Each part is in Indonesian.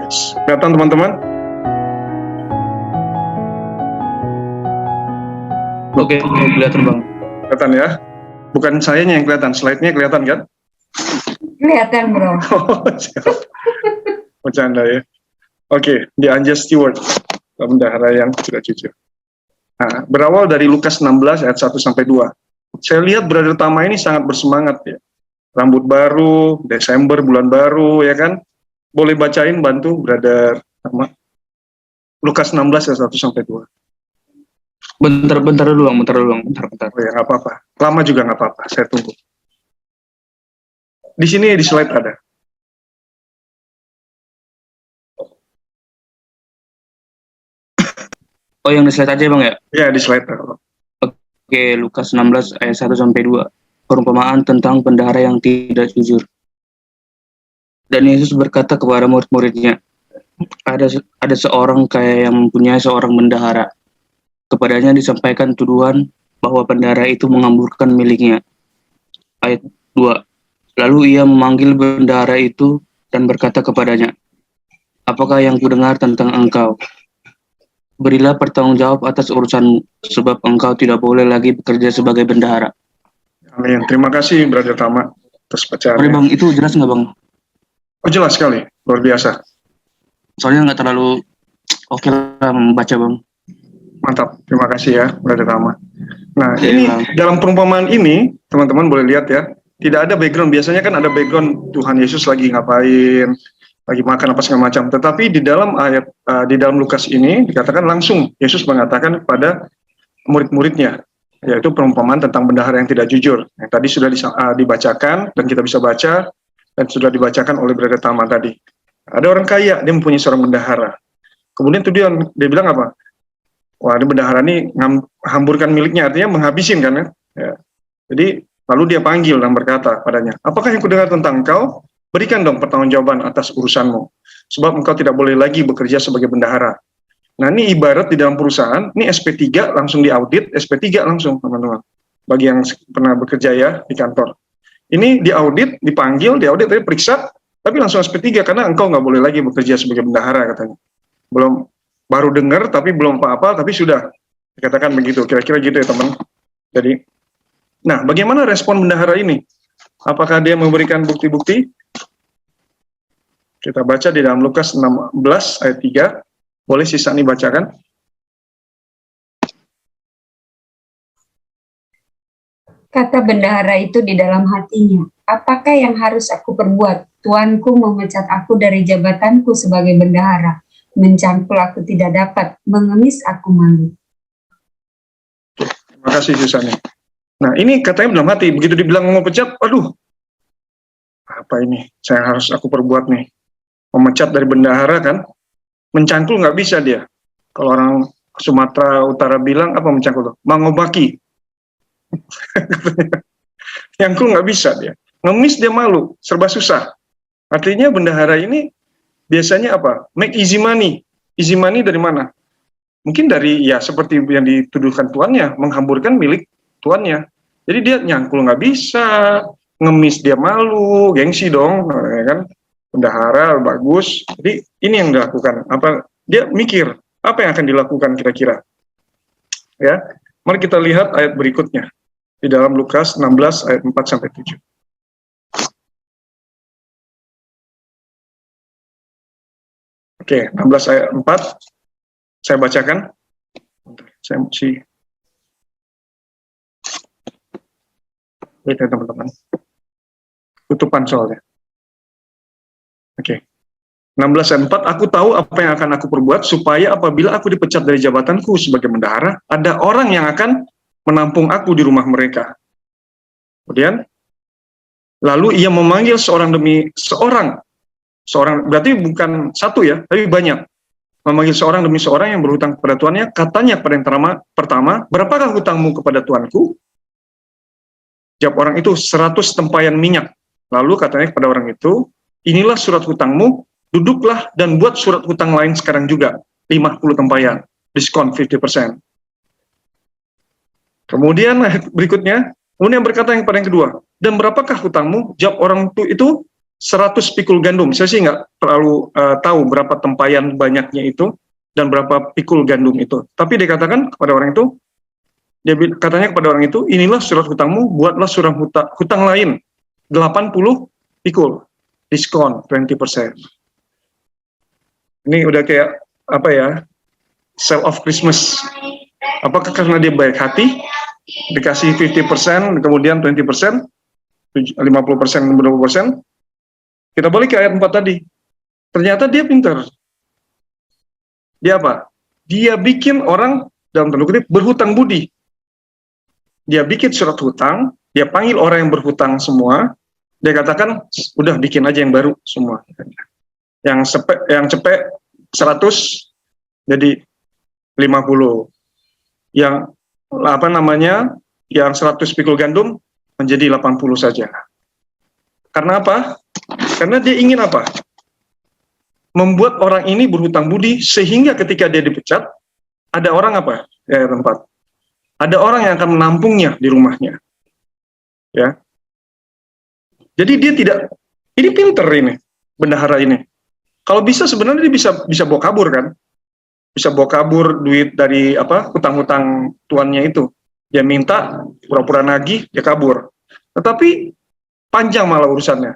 Kelihatan teman-teman? Oke, kelihatan Bang. Kelihatan ya? Bukan sayanya yang kelihatan, slide-nya kelihatan kan? Kelihatan, Bro. Oh, siap. Bercanda ya. Oke, the unjust steward, bendahara yang tidak jujur. Nah, berawal dari Lukas 16 ayat 1 sampai 2. Saya lihat Brother Tama ini sangat bersemangat ya. Rambut baru, Desember bulan baru ya kan? Boleh bacain bantu Brother Tama. Lukas 16 ayat 1 sampai 2. Bentar dulu Bang, bentar. Oh ya, nggak apa-apa. Lama juga nggak apa-apa, saya tunggu. Di sini di slide ada. Oh, yang di slide aja Bang ya? Ya, di slide ada. Oke, Lukas 16 ayat 1 sampai 2. Perumpamaan tentang bendahara yang tidak jujur. Dan Yesus berkata kepada murid-muridnya, ada seorang kaya yang mempunyai seorang bendahara. Kepadanya disampaikan tuduhan bahwa bendahara itu mengamburkan miliknya. Ayat 2. Lalu ia memanggil bendahara itu dan berkata kepadanya, apakah yang kudengar tentang engkau? Berilah pertanggungjawab atas urusanmu, sebab engkau tidak boleh lagi bekerja sebagai bendahara. Amin. Terima kasih Brother Tama atas Sorry bacaannya. Bang, itu jelas nggak Bang? Oh, jelas sekali, luar biasa. Soalnya nggak terlalu oke lah membaca Bang. Mantap, terima kasih ya Brother Tama. Nah, Oke, ini Bang. dalam perumpamaan ini, teman-teman boleh lihat ya, tidak ada background. Biasanya kan ada background Tuhan Yesus lagi ngapain, lagi makan apa segala macam. Tetapi di dalam ayat di dalam Lukas ini dikatakan langsung Yesus mengatakan kepada murid-muridnya, yaitu perumpamaan tentang bendahara yang tidak jujur. Yang tadi sudah dibacakan dan kita bisa baca dan sudah dibacakan oleh Brother Tama tadi. Ada orang kaya, dia mempunyai seorang bendahara. Kemudian tuh dia bilang apa? Wah, ini bendahara ini hamburkan miliknya, artinya menghabisin kan ya. Ya. Jadi lalu dia panggil dan berkata padanya, apakah yang kudengar tentang engkau? Berikan dong pertanggungjawaban atas urusanmu, sebab engkau tidak boleh lagi bekerja sebagai bendahara. Nah, ini ibarat di dalam perusahaan, ini SP3 langsung diaudit, SP3 langsung teman-teman. Bagi yang pernah bekerja ya di kantor. Ini diaudit, dipanggil, diaudit, tapi periksa, tapi langsung SP3 karena engkau nggak boleh lagi bekerja sebagai bendahara katanya. Baru dengar tapi belum apa-apa, tapi sudah dikatakan begitu, kira-kira gitu ya teman. Jadi, nah bagaimana respon bendahara ini? Apakah dia memberikan bukti-bukti? Kita baca di dalam Lukas 16 ayat 3. Boleh sisa nih bacakan? Kata bendahara itu di dalam hatinya, apakah yang harus aku perbuat? Tuanku memecat aku dari jabatanku sebagai bendahara. Mencangkul aku tidak dapat, mengemis aku malu. Terima kasih Susani. Nah ini katanya dalam hati, begitu dibilang mau pecat, aduh, apa ini? Saya harus aku perbuat nih. Memecat dari bendahara kan, mencangkul nggak bisa dia. Kalau orang Sumatera Utara bilang apa mencangkul tuh? Mangobaki. Nyangkul nggak bisa dia. Ngemis dia malu, serba susah. Artinya bendahara ini biasanya apa? Make easy money. Easy money dari mana? Mungkin dari ya seperti yang dituduhkan tuannya, menghamburkan milik tuannya. Jadi dia nyangkul nggak bisa, ngemis dia malu, gengsi dong, ya kan? Bendahara bagus. Jadi ini yang dilakukan. Apa? Dia mikir apa yang akan dilakukan kira-kira. Ya, mari kita lihat ayat berikutnya di dalam Lukas 16 ayat 4 sampai 7. Oke, 16 ayat 4 saya bacakan. Saya mesti lihat ya teman-teman. Tutupan soalnya. Oke. 16 ayat 4, aku tahu apa yang akan aku perbuat supaya apabila aku dipecat dari jabatanku sebagai bendahara, ada orang yang akan menampung aku di rumah mereka. Kemudian, lalu ia memanggil seorang demi seorang, berarti bukan satu ya, tapi banyak. Memanggil seorang demi seorang yang berhutang kepada tuannya, katanya kepada yang pertama, berapakah hutangmu kepada tuanku? Jawab orang itu, 100 tempayan minyak. Lalu katanya kepada orang itu, inilah surat hutangmu, duduklah dan buat surat hutang lain sekarang juga, 50 tempayan, diskon 50%. Kemudian berikutnya, kemudian berkata yang pada yang kedua, dan berapakah hutangmu? Jawab orang itu 100 pikul gandum. Saya sih nggak terlalu tahu berapa tempayan banyaknya itu dan berapa pikul gandum itu. Tapi dia katakan kepada orang itu, katanya kepada orang itu, inilah surat hutangmu, buatlah surat hutang lain 80 pikul, diskon 20%. Ini udah kayak apa ya, sale of Christmas. Apakah karena dia baik hati, dikasih 50%, kemudian 20%, 50%, 20%. Kita balik ke ayat 4 tadi. Ternyata dia pintar. Dia apa? Dia bikin orang, dalam tanda kutip, berhutang budi. Dia bikin surat hutang, dia panggil orang yang berhutang semua, dia katakan, udah bikin aja yang baru semua. Yang cepet 100 jadi 50. Yang yang 100 pikul gandum menjadi 80 saja. Karena apa? Karena dia ingin apa? Membuat orang ini berhutang budi sehingga ketika dia dipecat, ada orang apa? Ya, tempat. Ada orang yang akan menampungnya di rumahnya. Ya. Jadi dia tidak, ini pinter ini, bendahara ini. Kalau bisa sebenarnya dia bisa bawa kabur kan? Bisa bawa kabur duit dari hutang-hutang tuannya itu. Dia minta, pura-pura nagih, dia kabur. Tetapi panjang malah urusannya.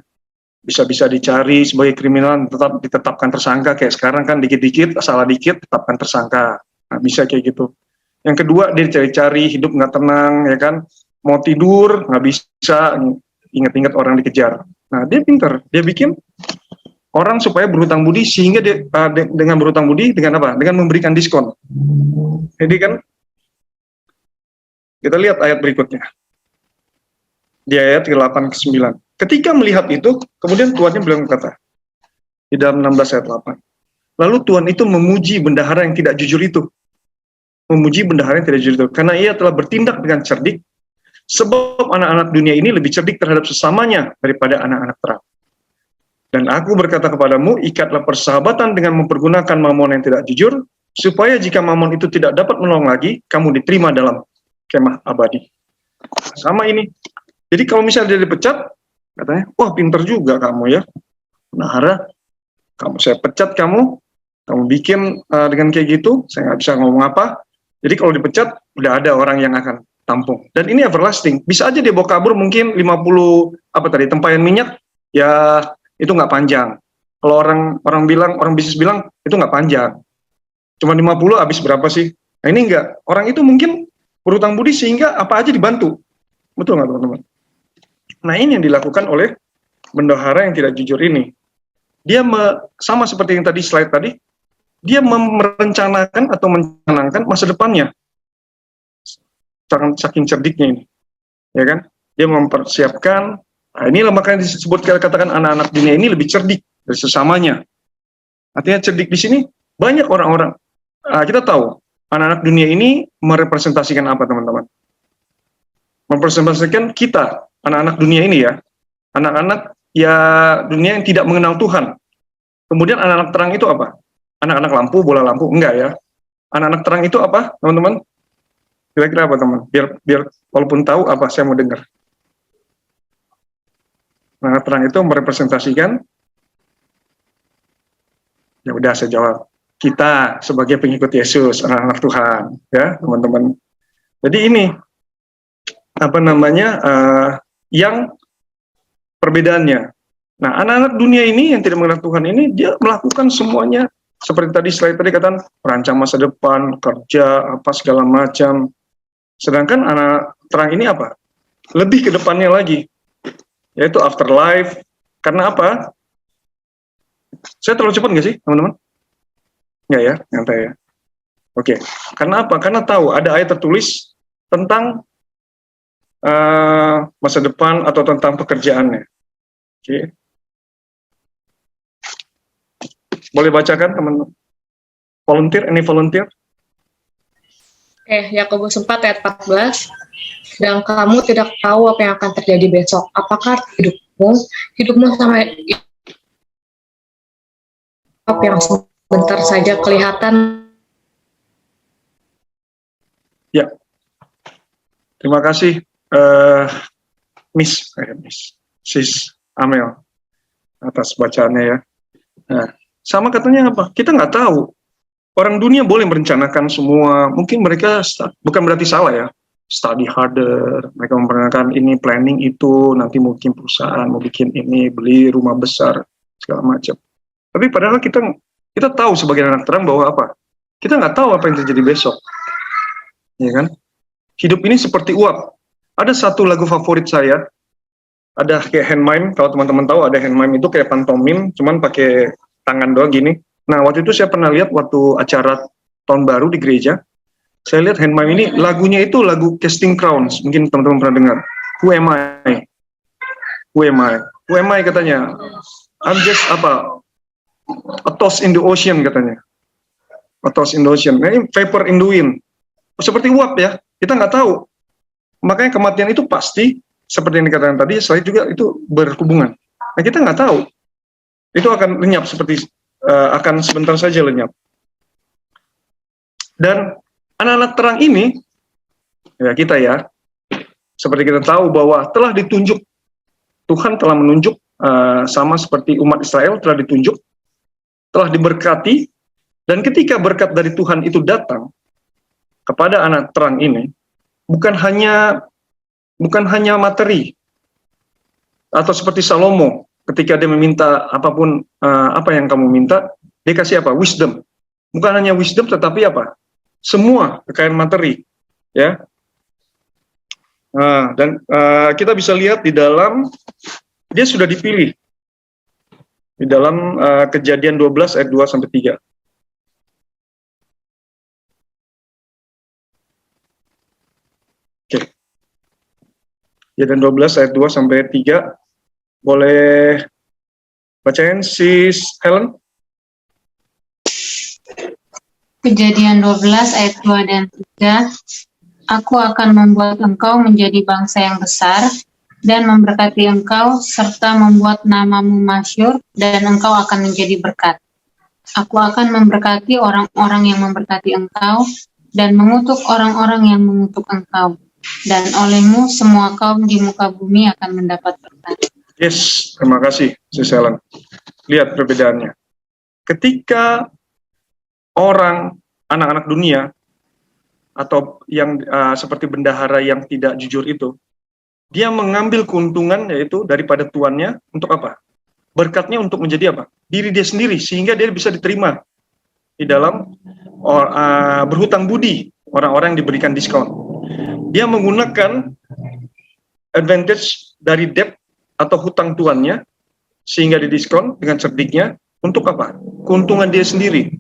Bisa-bisa dicari sebagai kriminal, tetap ditetapkan tersangka. Kayak sekarang kan dikit-dikit, salah dikit, tetapkan tersangka. Nah, bisa kayak gitu. Yang kedua, dia cari-cari, hidup nggak tenang, ya kan? Mau tidur, nggak bisa, ingat-ingat orang dikejar. Nah, dia pintar. Dia bikin orang supaya berhutang budi, sehingga dia, dengan berhutang budi, dengan apa? Dengan memberikan diskon. Jadi kan, kita lihat ayat berikutnya. Di ayat 8 ke 9. Ketika melihat itu, kemudian tuannya bilang kata, di dalam 16 ayat 8. Lalu Tuhan itu memuji bendahara yang tidak jujur itu. Memuji bendahara yang tidak jujur itu. Karena ia telah bertindak dengan cerdik, sebab anak-anak dunia ini lebih cerdik terhadap sesamanya daripada anak-anak terang. Dan aku berkata kepadamu, ikatlah persahabatan dengan mempergunakan mamon yang tidak jujur, supaya jika mamon itu tidak dapat menolong lagi, kamu diterima dalam kemah abadi. Sama ini. Jadi kalau misalnya dia dipecat, katanya, wah pinter juga kamu ya. Bendahara, saya pecat kamu bikin dengan kayak gitu, saya nggak bisa ngomong apa. Jadi kalau dipecat, udah ada orang yang akan tampung. Dan ini everlasting. Bisa aja dia bawa kabur mungkin 50 tempayan minyak, ya itu nggak panjang. Kalau orang bisnis bilang itu nggak panjang. Cuma 50 habis berapa sih? Nah ini enggak. Orang itu mungkin berhutang budi sehingga apa aja dibantu. Betul nggak teman-teman? Nah ini yang dilakukan oleh bendahara yang tidak jujur ini. Dia sama seperti yang tadi slide tadi, dia merencanakan atau mencanangkan masa depannya. Saking cerdiknya ini. Ya kan? Dia mempersiapkan. Nah, inilah makanya disebut katakan anak-anak dunia ini lebih cerdik dari sesamanya. Artinya cerdik di sini banyak orang-orang. Kita tahu anak-anak dunia ini merepresentasikan apa teman-teman? Merepresentasikan kita, anak-anak dunia ini ya. Anak-anak ya dunia yang tidak mengenal Tuhan. Kemudian anak-anak terang itu apa? Anak-anak lampu, bola lampu, enggak ya. Anak-anak terang itu apa, teman-teman? Kira-kira apa, teman? Biar walaupun tahu apa saya mau dengar. Anak-anak terang itu merepresentasikan, ya udah saya jawab, kita sebagai pengikut Yesus, anak-anak Tuhan, ya teman-teman. Jadi ini yang perbedaannya. Nah, anak-anak dunia ini yang tidak mengenal Tuhan ini, dia melakukan semuanya seperti tadi slide tadi katakan, merancang masa depan, kerja, apa segala macam. Sedangkan anak terang ini apa? Lebih ke depannya lagi, yaitu afterlife. Karena apa? Saya terlalu cepat nggak sih, teman-teman? Nggak ya, nyantai ya. Oke. Karena apa? Karena tahu ada ayat tertulis tentang masa depan atau tentang pekerjaannya. Oke. Boleh bacakan, teman-teman? Volunteer, any volunteer? Yakobus 4 ayat 14. Dan kamu tidak tahu apa yang akan terjadi besok. Apakah hidupmu sama apa yang sebentar saja kelihatan. Ya. Terima kasih Sis Amel. atas bacaannya ya. Nah, sama katanya apa? Kita nggak tahu. Orang dunia boleh merencanakan semua. Mungkin mereka bukan berarti salah ya. Study harder. Mereka merencanakan ini, planning itu. Nanti mungkin perusahaan mau bikin ini, beli rumah besar, segala macam. Tapi padahal kita tahu sebagai anak terang bahwa apa? Kita nggak tahu apa yang terjadi besok. Ya kan? Hidup ini seperti uap. Ada satu lagu favorit saya. Ada kayak hand mime. Kalau teman-teman tahu ada hand mime itu kayak pantomim, cuman pakai tangan doang gini. Nah, waktu itu saya pernah lihat waktu acara tahun baru di gereja. Saya lihat hand mime ini lagunya itu lagu Casting Crowns. Mungkin teman-teman pernah dengar. Who am I? Who am I? Who am I katanya? I'm just a toss in the ocean katanya. A toss in the ocean. Nah, ini vapor in the wind. Seperti uap ya. Kita nggak tahu. Makanya kematian itu pasti seperti yang dikatakan tadi. Selain juga itu berhubungan. Nah, kita nggak tahu. Itu akan lenyap seperti akan sebentar saja lenyap. Dan anak-anak terang ini, ya kita ya, seperti kita tahu bahwa telah ditunjuk, Tuhan telah menunjuk, sama seperti umat Israel telah ditunjuk, telah diberkati, dan ketika berkat dari Tuhan itu datang kepada anak terang ini, bukan hanya materi, atau seperti Salomo, ketika dia meminta apapun, apa yang kamu minta, dia kasih apa? Wisdom. Bukan hanya wisdom, tetapi apa? Semua kekayaan materi. Ya. Dan kita bisa lihat di dalam, dia sudah dipilih. Di dalam Kejadian 12 ayat 2-3. Oke. Kejadian 12 ayat 2-3. Boleh bacain Sis Helen? Kejadian 12 ayat 2 dan 3. Aku akan membuat engkau menjadi bangsa yang besar dan memberkati engkau serta membuat namamu masyhur dan engkau akan menjadi berkat. Aku akan memberkati orang-orang yang memberkati engkau dan mengutuk orang-orang yang mengutuk engkau. Dan olehmu semua kaum di muka bumi akan mendapat berkat. Yes, terima kasih, Sis Helen. Lihat perbedaannya. Ketika orang, anak-anak dunia, atau yang seperti bendahara yang tidak jujur itu, dia mengambil keuntungan yaitu daripada tuannya untuk apa? Berkatnya untuk menjadi apa? Diri dia sendiri, sehingga dia bisa diterima di dalam berhutang budi orang-orang yang diberikan diskon. Dia menggunakan advantage dari debt atau hutang tuannya, sehingga didiskon dengan cerdiknya, untuk apa? Keuntungan dia sendiri.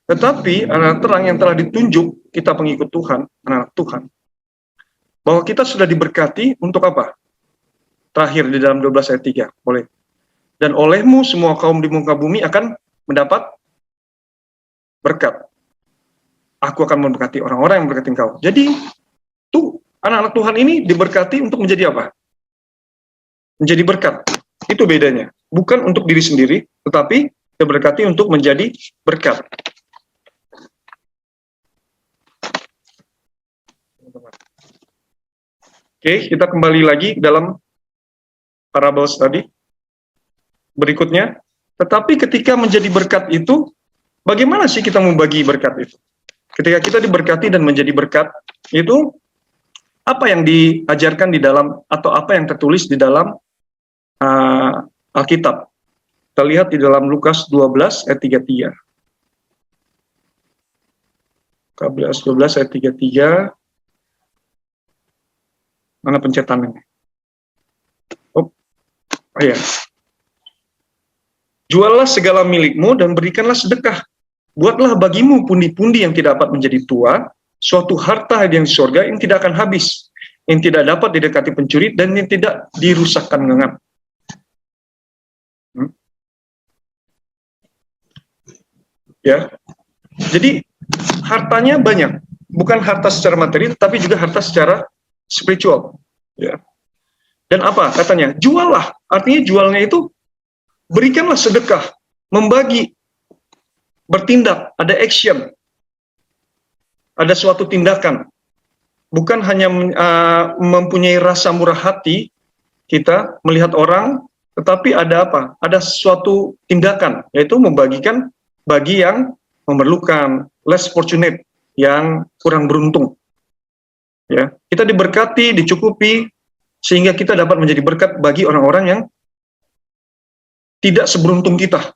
Tetapi anak terang yang telah ditunjuk, kita pengikut Tuhan, anak Tuhan, bahwa kita sudah diberkati untuk apa? Terakhir di dalam 12 ayat 3, boleh. Dan olehmu semua kaum di muka bumi akan mendapat berkat. Aku akan memberkati orang-orang yang memberkati engkau. Jadi, tuh anak-anak Tuhan ini diberkati untuk menjadi apa? Menjadi berkat. Itu bedanya. Bukan untuk diri sendiri, tetapi diberkati untuk menjadi berkat. Oke, kita kembali lagi dalam parabel tadi. Berikutnya, tetapi ketika menjadi berkat itu, bagaimana sih kita membagi berkat itu? Ketika kita diberkati dan menjadi berkat, itu apa yang diajarkan di dalam, atau apa yang tertulis di dalam Alkitab? Kita lihat di dalam Lukas 12 ayat 33. Lukas 12 ayat 33. Mana pencetannya? Oh ya. Juallah segala milikmu dan berikanlah sedekah. Buatlah bagimu pundi-pundi yang tidak dapat menjadi tua, suatu harta yang di surga yang tidak akan habis, yang tidak dapat didekati pencuri dan yang tidak dirusakkan gengat. Ya. Jadi hartanya banyak, bukan harta secara materi tetapi juga harta secara spiritual, ya. Dan apa katanya? Juallah, artinya jualnya itu berikanlah sedekah, membagi, bertindak, ada action, ada suatu tindakan. Bukan hanya mempunyai rasa murah hati kita melihat orang Tetapi ada apa? Ada suatu tindakan, yaitu membagikan bagi yang memerlukan, less fortunate, yang kurang beruntung. Ya, kita diberkati, dicukupi, sehingga kita dapat menjadi berkat bagi orang-orang yang tidak seberuntung kita.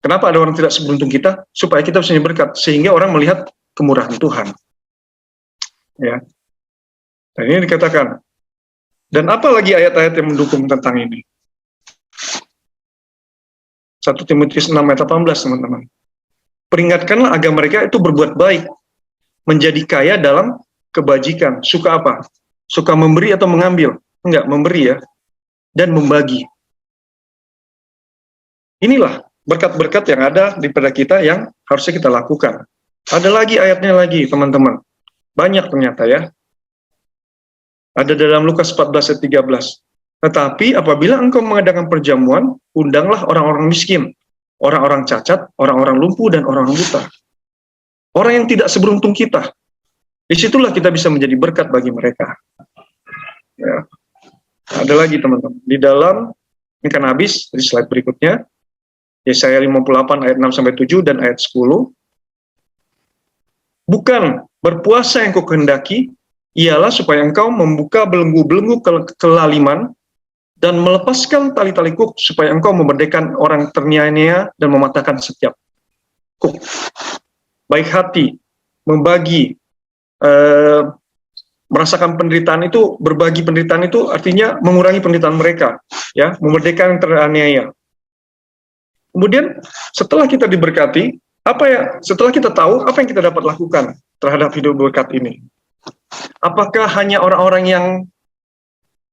Kenapa ada orang tidak seberuntung kita? Supaya kita bisa berkat, sehingga orang melihat kemurahan Tuhan. Ya, dan ini dikatakan. Dan apa lagi ayat-ayat yang mendukung tentang ini? 1 Timotius 6 ayat 18, teman-teman. Peringatkanlah agar mereka itu berbuat baik, menjadi kaya dalam kebajikan. Suka apa? Suka memberi atau mengambil? Enggak, memberi ya. Dan membagi. Inilah berkat-berkat yang ada daripada kita yang harusnya kita lakukan. Ada lagi ayatnya lagi, teman-teman. Banyak ternyata ya. Ada dalam Lukas 14 ayat 13. Tetapi apabila engkau mengadakan perjamuan, undanglah orang-orang miskin, orang-orang cacat, orang-orang lumpuh, dan orang buta. Orang yang tidak seberuntung kita. Disitulah kita bisa menjadi berkat bagi mereka. Ya. Ada lagi teman-teman. Di dalam, ini kan habis, di slide berikutnya, Yesaya 58 ayat 6-7 dan ayat 10. Bukan berpuasa yang kau kehendaki, ialah supaya engkau membuka belenggu-belenggu kelaliman dan melepaskan tali-tali kuk, supaya engkau memerdekakan orang terniaya dan mematahkan setiap kuk. Baik hati, membagi, merasakan penderitaan itu, berbagi penderitaan itu artinya mengurangi penderitaan mereka, ya, memerdekakan yang teraniaya. Kemudian setelah kita diberkati, setelah kita tahu apa yang kita dapat lakukan terhadap hidup berkat ini? Apakah hanya orang-orang yang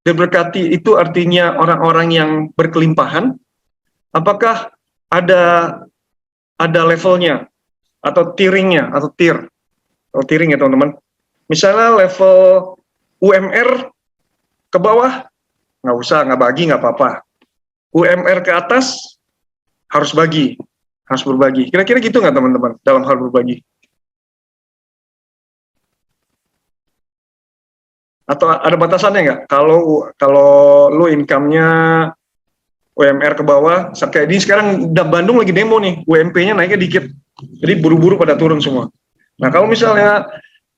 diberkati itu artinya orang-orang yang berkelimpahan? Apakah ada levelnya atau tiringnya atau tiering ya teman-teman? Misalnya level UMR ke bawah nggak usah, nggak bagi nggak apa-apa. UMR ke atas harus berbagi. Kira-kira gitu nggak teman-teman dalam hal berbagi? Atau ada batasannya nggak? Kalau lu income-nya UMR ke bawah, kayak di sekarang Bandung lagi demo nih, UMP-nya naiknya dikit, jadi buru-buru pada turun semua. Nah kalau misalnya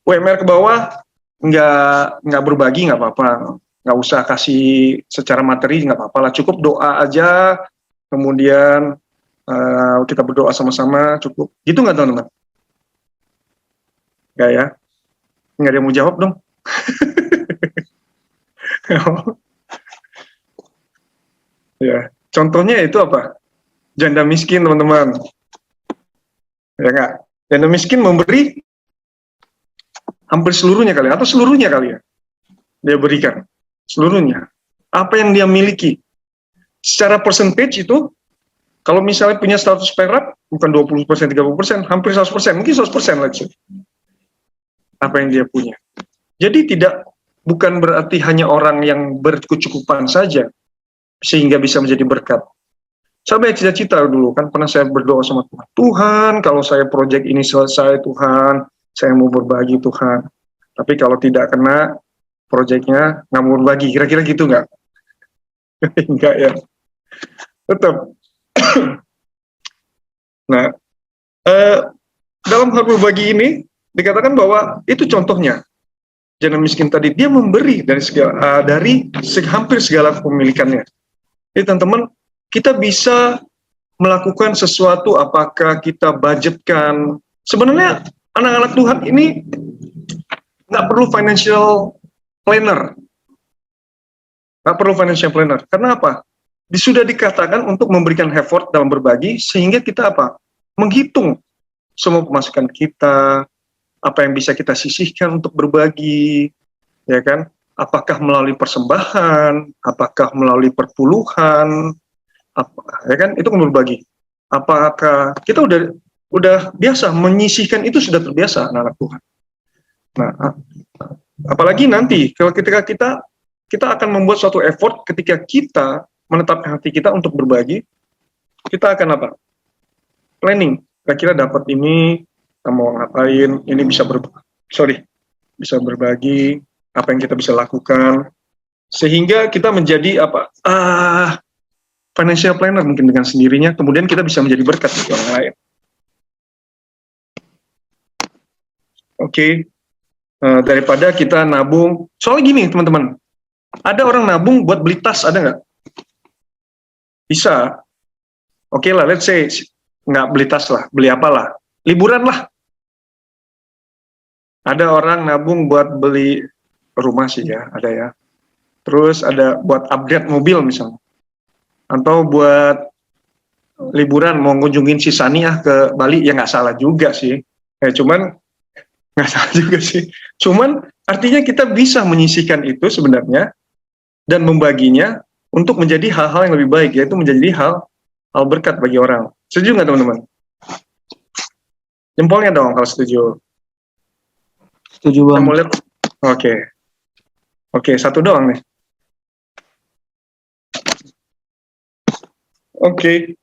UMR ke bawah nggak berbagi nggak apa-apa, nggak usah kasih secara materi nggak apa-apa lah, cukup doa aja, kemudian kita berdoa sama-sama cukup, gitu nggak teman-teman? Nggak ya? Nggak ada yang mau jawab dong. Ya, contohnya itu apa? Janda miskin, teman-teman. Ya enggak? Janda miskin memberi hampir seluruhnya kali, atau seluruhnya kali ya. Dia berikan seluruhnya. Apa yang dia miliki. Secara percentage itu, kalau misalnya punya 100 perak, bukan 20%, 30%, hampir 100%, mungkin 100% lagi. Apa yang dia punya. Jadi bukan berarti hanya orang yang berkecukupan saja sehingga bisa menjadi berkat. Saya banyak cita-cita dulu, kan pernah saya berdoa sama Tuhan. Tuhan, kalau saya proyek ini selesai, Tuhan, saya mau berbagi, Tuhan. Tapi kalau tidak kena proyeknya, nggak mau berbagi. Kira-kira gitu nggak? Enggak ya. Tetap. Nah, dalam hal berbagi ini, dikatakan bahwa itu contohnya. Janda miskin tadi, dia memberi dari hampir segala kepemilikannya. Jadi teman-teman, kita bisa melakukan sesuatu, apakah kita budgetkan. Sebenarnya anak-anak Tuhan ini nggak perlu financial planner. Nggak perlu financial planner. Karena apa? Sudah dikatakan untuk memberikan effort dalam berbagi, sehingga kita apa? Menghitung semua pemasukan kita, apa yang bisa kita sisihkan untuk berbagi, ya kan? Apakah melalui persembahan, apakah melalui perpuluhan, ya kan? Itu kan berbagi. Apakah kita udah biasa menyisihkan, itu sudah terbiasa anak-anak Tuhan. Nah, apalagi nanti kalau ketika kita akan membuat suatu effort ketika kita menetapkan hati kita untuk berbagi, kita akan apa? Planning. Kira-kira dapat ini, kita mau ngapain, ini bisa berbagi, apa yang kita bisa lakukan. Sehingga kita menjadi apa? Financial planner mungkin dengan sendirinya, kemudian kita bisa menjadi berkat bagi orang lain. Oke. Daripada kita nabung, soalnya gini teman-teman, ada orang nabung buat beli tas, ada nggak? Bisa. Oke lah, let's say nggak beli tas lah, beli apalah, liburan lah. Ada orang nabung buat beli rumah sih ya, ada ya. Terus ada buat upgrade mobil misalnya, atau buat liburan mau ngunjungin si Saniah ke Bali, ya nggak salah juga sih. Cuman nggak salah juga sih. Cuman artinya kita bisa menyisihkan itu sebenarnya dan membaginya untuk menjadi hal-hal yang lebih baik, yaitu menjadi hal berkat bagi orang. Setuju nggak teman-teman? Jempolnya dong kalau setuju. Setuju Kita Bang. mau lihat. Oke, satu doang nih. Oke.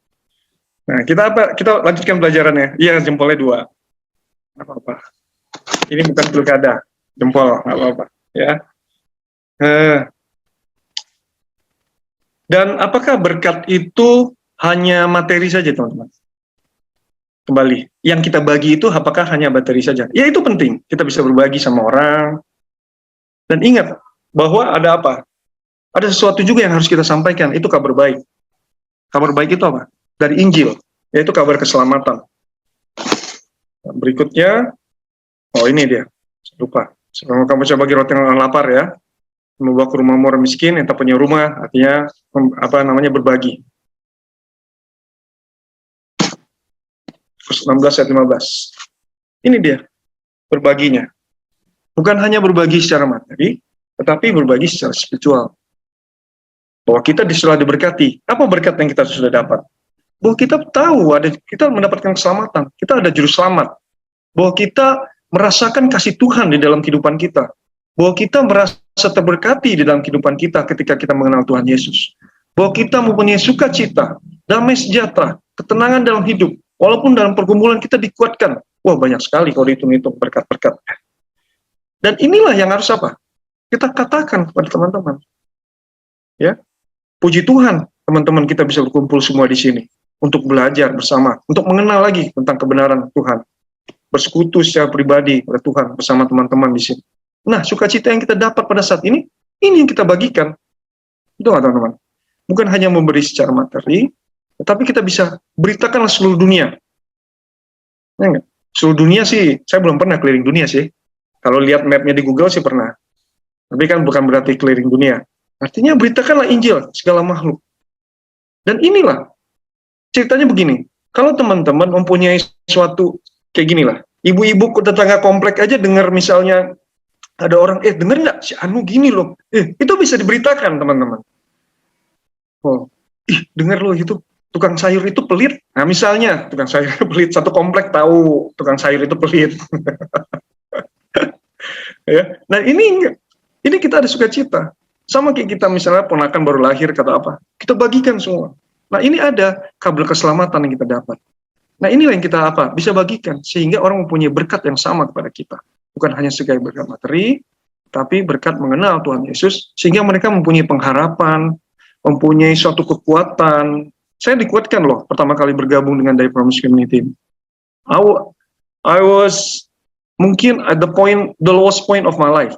Nah, kita lanjutkan pelajarannya. Iya, jempolnya 2. Nggak apa-apa. Ini bukan pilkada, jempol, nggak apa-apa. Ya. Dan apakah berkat itu hanya materi saja, teman-teman? Kembali, yang kita bagi itu apakah hanya materi saja? Ya, itu penting. Kita bisa berbagi sama orang. Dan ingat, bahwa ada apa? Ada sesuatu juga yang harus kita sampaikan, itu kabar baik. Kabar baik itu apa? Dari Injil, yaitu kabar keselamatan. Berikutnya, ini dia, lupa. Sebelum kamu coba bagi roti yang lapar ya, membawa ke rumah orang miskin yang tak punya rumah, artinya berbagi. Vers 16 ayat 15. Ini dia berbaginya. Bukan hanya berbagi secara materi, tetapi berbagi secara spiritual. Bahwa kita sudah diberkati. Apa berkat yang kita sudah dapat? Bahwa kita tahu kita mendapatkan keselamatan. Kita ada juru selamat. Bahwa kita merasakan kasih Tuhan di dalam kehidupan kita. Bahwa kita merasa terberkati di dalam kehidupan kita ketika kita mengenal Tuhan Yesus. Bahwa kita mempunyai sukacita, damai sejahtera, ketenangan dalam hidup. Walaupun dalam pergumulan kita dikuatkan. Wah, banyak sekali kalau dihitung-hitung berkat-berkat. Dan inilah yang harus apa? Kita katakan kepada teman-teman. Ya, puji Tuhan, teman-teman kita bisa berkumpul semua di sini untuk belajar bersama, untuk mengenal lagi tentang kebenaran Tuhan. Bersekutu secara pribadi pada Tuhan bersama teman-teman di sini. Nah, sukacita yang kita dapat pada saat ini yang kita bagikan. Itu nggak, teman-teman? Bukan hanya memberi secara materi, tetapi kita bisa beritakan seluruh dunia. Ya, enggak? Seluruh dunia sih, saya belum pernah keliling dunia sih. Kalau lihat mapnya di Google sih pernah. Tapi kan bukan berarti keliling dunia. Artinya beritakanlah Injil segala makhluk. Dan inilah, ceritanya begini. Kalau teman-teman mempunyai suatu kayak gini lah, ibu-ibu tetangga komplek aja dengar misalnya ada orang, denger nggak si Anu gini loh, itu bisa diberitakan teman-teman. Dengar loh itu tukang sayur itu pelit. Nah misalnya tukang sayur pelit, satu komplek tahu tukang sayur itu pelit. Ya, nah ini kita ada sukacita. Sama kayak kita misalnya ponakan baru lahir kata apa, kita bagikan semua. Nah ini ada kabar keselamatan yang kita dapat. Nah inilah yang kita bisa bagikan sehingga orang mempunyai berkat yang sama kepada kita. Bukan hanya sebagai berkat materi, tapi berkat mengenal Tuhan Yesus sehingga mereka mempunyai pengharapan, mempunyai suatu kekuatan. Saya dikuatkan loh pertama kali bergabung dengan Die Promise Community. I was mungkin at the lowest point of my life.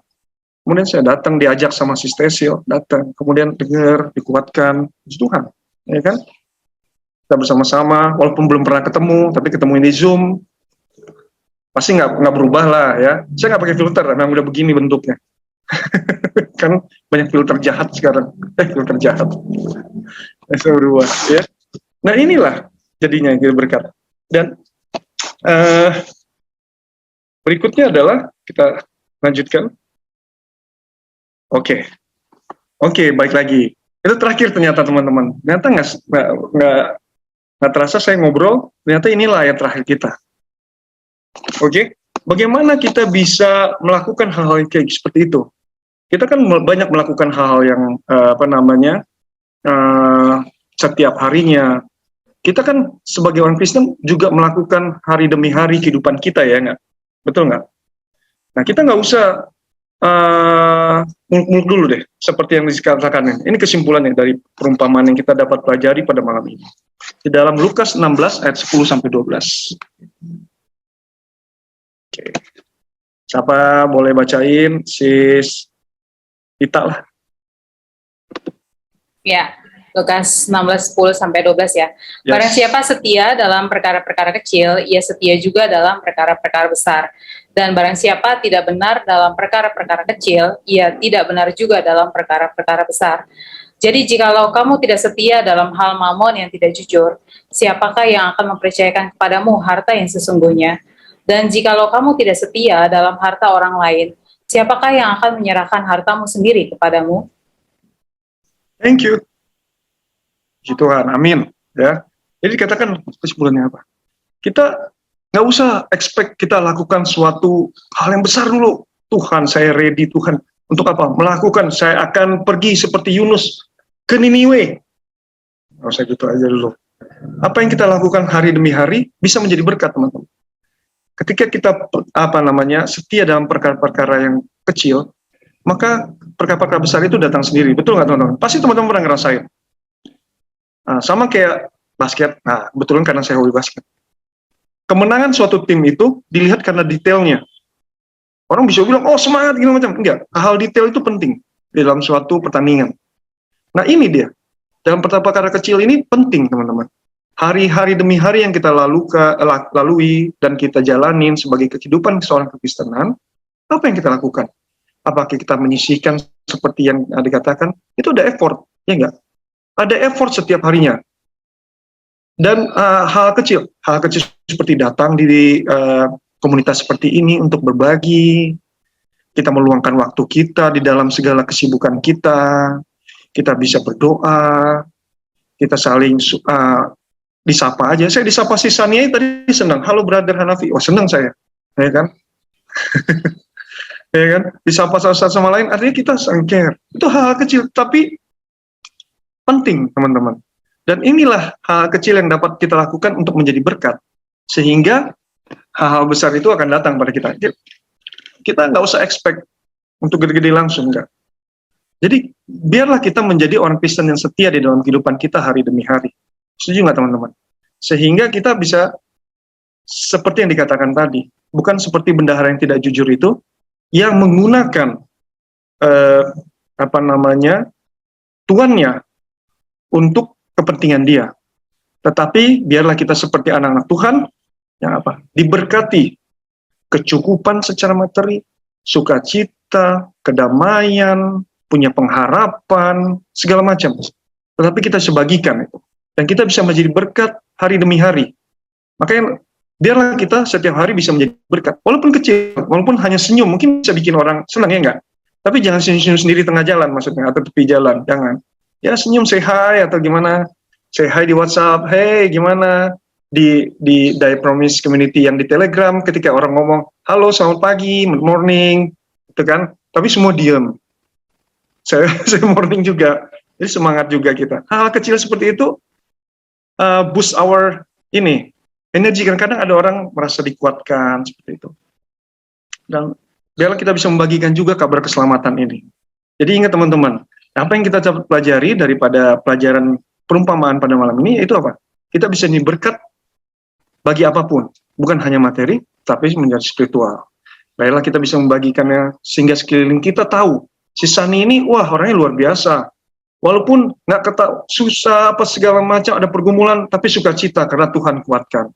Kemudian saya datang diajak sama Sis Tesil, datang, kemudian dengar, dikuatkan, Tuhan, ya kan? Kita bersama-sama, walaupun belum pernah ketemu, tapi ketemu di Zoom, pasti nggak berubah lah ya. Saya nggak pakai filter, memang udah begini bentuknya. Kan banyak filter jahat sekarang, filter jahat. Saya berubah, ya. Nah inilah jadinya yang kita berkat. Dan berikutnya adalah kita lanjutkan. Oke, baik lagi. Itu terakhir ternyata teman-teman. Ternyata nggak terasa saya ngobrol. Ternyata inilah yang terakhir kita. Oke, bagaimana kita bisa melakukan hal-hal kayak seperti itu? Kita kan banyak melakukan hal-hal yang setiap harinya. Kita kan sebagai orang Kristen juga melakukan hari demi hari kehidupan kita ya nggak? Betul nggak? Nah kita nggak usah muluk-muluk dulu deh, seperti yang dikatakan ini. Ini kesimpulannya dari perumpamaan yang kita dapat pelajari pada malam ini. Di dalam Lukas 16 ayat 10 sampai 12. Oke. Siapa boleh bacain? Sis Dita lah. Ya, Lukas 16, 10 sampai 12 ya. Yes. Barang siapa setia dalam perkara-perkara kecil, ia setia juga dalam perkara-perkara besar. Dan barang siapa tidak benar dalam perkara-perkara kecil, ia tidak benar juga dalam perkara-perkara besar. Jadi jikalau kamu tidak setia dalam hal mamon yang tidak jujur, siapakah yang akan mempercayakan kepadamu harta yang sesungguhnya? Dan jikalau kamu tidak setia dalam harta orang lain, siapakah yang akan menyerahkan hartamu sendiri kepadamu? Thank you. Puji Tuhan, amin. Ya, jadi dikatakan kesimpulannya apa? Kita nggak usah expect kita lakukan suatu hal yang besar dulu. Tuhan, saya ready Tuhan untuk apa? Melakukan. Saya akan pergi seperti Yunus ke Niniwe. Nggak usah gitu aja dulu. Apa yang kita lakukan hari demi hari bisa menjadi berkat, teman-teman. Ketika kita setia dalam perkara-perkara yang kecil, maka perkara-perkara besar itu datang sendiri. Betul nggak, teman-teman? Pasti teman-teman pernah ngerasain. Sama kayak basket. Nah, kebetulan karena saya hobi basket. Kemenangan suatu tim itu dilihat karena detailnya. Orang bisa bilang, oh semangat, gini macam. Enggak, hal detail itu penting di dalam suatu pertandingan. Nah ini dia, dalam perkara kecil ini penting, teman-teman. Hari-hari demi hari yang kita lalui dan kita jalanin sebagai kehidupan seorang kekristenan, apa yang kita lakukan? Apakah kita menyisihkan seperti yang dikatakan? Itu ada effort, ya enggak? Ada effort setiap harinya. Dan hal kecil seperti datang di komunitas seperti ini untuk berbagi, kita meluangkan waktu kita di dalam segala kesibukan kita bisa berdoa, kita saling disapa aja. Saya disapa si Sania tadi senang, halo brother Hanafi, oh senang saya, ya kan? Ya kan? Disapa satu sama lain, artinya kita saling care. Itu hal kecil, tapi penting, teman-teman. Dan inilah hal kecil yang dapat kita lakukan untuk menjadi berkat. Sehingga hal-hal besar itu akan datang pada kita. Kita nggak usah expect untuk gede-gede langsung, enggak. Jadi, biarlah kita menjadi orang Kristen yang setia di dalam kehidupan kita hari demi hari. Setuju nggak, teman-teman? Sehingga kita bisa, seperti yang dikatakan tadi, bukan seperti bendahara yang tidak jujur itu, yang menggunakan, tuannya, untuk kepentingan dia. Tetapi biarlah kita seperti anak-anak Tuhan yang diberkati kecukupan secara materi, sukacita, kedamaian, punya pengharapan, segala macam. Tetapi kita sebagikan itu. Dan kita bisa menjadi berkat hari demi hari. Makanya biarlah kita setiap hari bisa menjadi berkat. Walaupun kecil, walaupun hanya senyum, mungkin bisa bikin orang senang, ya enggak? Tapi jangan senyum sendiri tengah jalan maksudnya, atau tepi jalan, jangan. Ya senyum, say hi, atau gimana, say hi di WhatsApp, hey gimana, di Die Promise Community yang di Telegram, ketika orang ngomong, halo selamat pagi, good morning, gitu kan, tapi semua diem. Saya morning juga, jadi semangat juga kita. Hal kecil seperti itu, boost our energi, kadang-kadang ada orang merasa dikuatkan, seperti itu. Dan biarlah kita bisa membagikan juga kabar keselamatan ini. Jadi ingat teman-teman, apa yang kita pelajari daripada pelajaran perumpamaan pada malam ini, itu apa? Kita bisa berkat bagi apapun, bukan hanya materi, tapi menjadi spiritual. Baiklah kita bisa membagikannya, sehingga sekeliling kita tahu, si Sani ini, wah orangnya luar biasa. Walaupun nggak susah, apa segala macam, ada pergumulan, tapi sukacita, karena Tuhan kuatkan.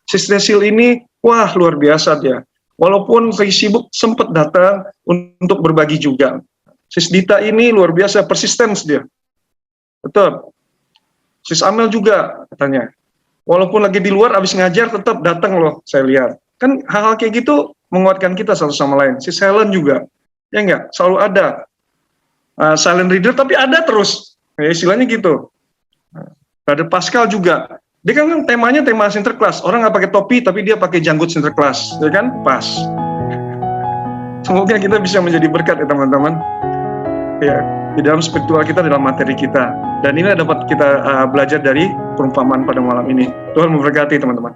Si Cecil ini, wah luar biasa dia. Walaupun lagi sibuk, sempat datang untuk berbagi juga. Sis Dita ini luar biasa, persistence dia. Betul. Sis Amel juga katanya. Walaupun lagi di luar, habis ngajar, tetap datang loh, saya lihat. Kan hal-hal kayak gitu menguatkan kita satu sama lain. Sis Helen juga. Ya enggak? Selalu ada. Silent reader, tapi ada terus. Ya, istilahnya gitu. Brother Pascal juga. Dia kan temanya tema Sinterklas. Orang nggak pakai topi, tapi dia pakai janggut Sinterklas. Ya kan? Pas. Semoga kita bisa menjadi berkat ya teman-teman. Ya, di dalam spiritual kita, dalam materi kita. Dan ini dapat kita belajar dari perumpamaan pada malam ini. Tuhan memberkati teman-teman.